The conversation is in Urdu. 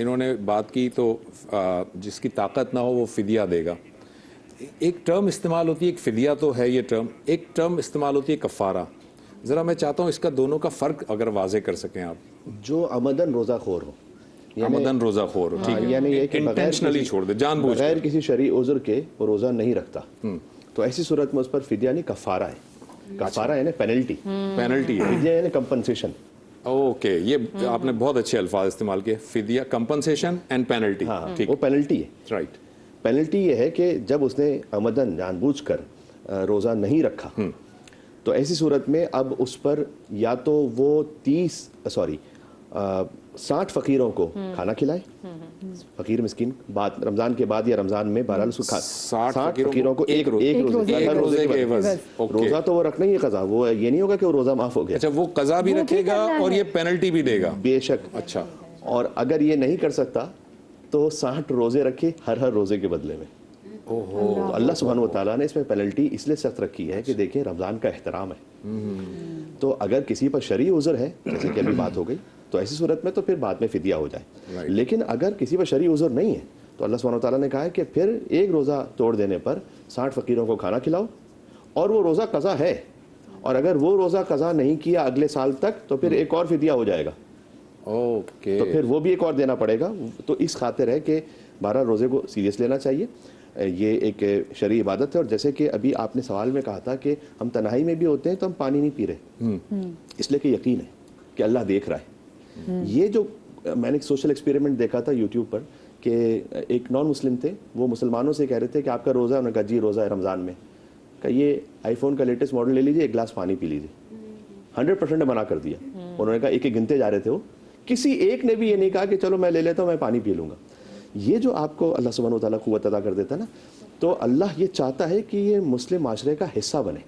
انہوں نے بات کی تو جس کی طاقت نہ ہو وہ فدیہ دے گا. ایک ٹرم استعمال ہوتی ہے, ایک فدیہ تو ہے یہ ٹرم, ایک ٹرم استعمال ہوتی ہے کفارہ. ذرا میں چاہتا ہوں اس کا دونوں کا فرق اگر واضح کر سکیں آپ. جو عمدن روزہ خور ہو, عمدن روزہ خور ہو, ٹھیک ہے, یعنی یہ کہ انٹینشنلی چھوڑ دے, جان بوجھ بغیر کر, کسی شرعی عذر کے وہ روزہ نہیں رکھتا, تو ایسی صورت میں اس پر فدیہ نہیں کفارہ ہے. کفارہ یعنی پینلٹی, پینلٹی ہے. فدیہ یعنی کمپنسیشن. اوکے, یہ آپ نے بہت اچھے الفاظ استعمال کیے, فدیہ, کمپنسیشن اینڈ پینلٹی. ہاں, وہ پینلٹی ہے. رائٹ. پینلٹی یہ ہے کہ جب اس نے عمدن جان بوجھ کر روزہ نہیں رکھا, تو ایسی صورت میں اب اس پر یا تو وہ 60 فقیروں کو کھانا کھلائے, فقیر مسکین, بعد رمضان کے بعد یا رمضان میں بہرحال اس کو 60 فقیروں کو ایک روزے کے عوض. روزہ تو وہ رکھنا ہی ہے قضا, وہ یہ نہیں ہوگا کہ وہ روزہ معاف ہو گیا. اچھا, وہ قضا بھی رکھے گا اور یہ پینلٹی بھی دے گا. بے شک. اچھا, اور اگر یہ نہیں کر سکتا تو 60 روزے رکھے ہر روزے کے بدلے میں. تو اللہ سبحانہ و تعالیٰ نے اس میں پینلٹی اس لیے سخت رکھی ہے کہ دیکھیں رمضان کا احترام ہے. تو اگر کسی پر شرعی عذر ہے, جیسے کہ ابھی بات ہو گئی, تو ایسی صورت میں تو پھر بعد میں فدیہ ہو جائے. لیکن اگر کسی پر شرعی عذر نہیں ہے تو اللہ سبحانہ و تعالیٰ نے کہا ہے کہ پھر ایک روزہ توڑ دینے پر 60 فقیروں کو کھانا کھلاؤ, اور وہ روزہ قضا ہے, اور اگر وہ روزہ قضا نہیں کیا اگلے سال تک تو پھر ایک اور فدیہ ہو جائے گا. اوکے, تو پھر وہ بھی ایک اور دینا پڑے گا. تو اس خاطر ہے کہ 12 روزے کو سیریس لینا چاہیے. یہ ایک شرعی عبادت ہے. اور جیسے کہ ابھی آپ نے سوال میں کہا تھا کہ ہم تنہائی میں بھی ہوتے ہیں تو ہم پانی نہیں پی رہے, اس لیے کہ یقین ہے کہ اللہ دیکھ رہا ہے. یہ جو میں نے ایک سوشل ایکسپیریمنٹ دیکھا تھا یوٹیوب پر کہ ایک نان مسلم تھے, وہ مسلمانوں سے کہہ رہے تھے کہ آپ کا روزہ ہے. انہوں نے کہا جی روزہ ہے رمضان میں. کہ یہ آئی فون کا لیٹسٹ ماڈل لے لیجیے, ایک گلاس پانی پی لیجیے. 100% منع کر دیا. انہوں نے کہا ایک ایک گنتے جا رہے تھے, وہ کسی ایک نے بھی یہ نہیں کہا کہ چلو میں لے لیتا ہوں, میں پانی پی لوں گا. یہ جو آپ کو اللہ سبحانہ و تعالیٰ قوت عطا کر دیتا ہے نا, تو اللہ یہ چاہتا ہے کہ یہ مسلم معاشرے کا حصہ بنے.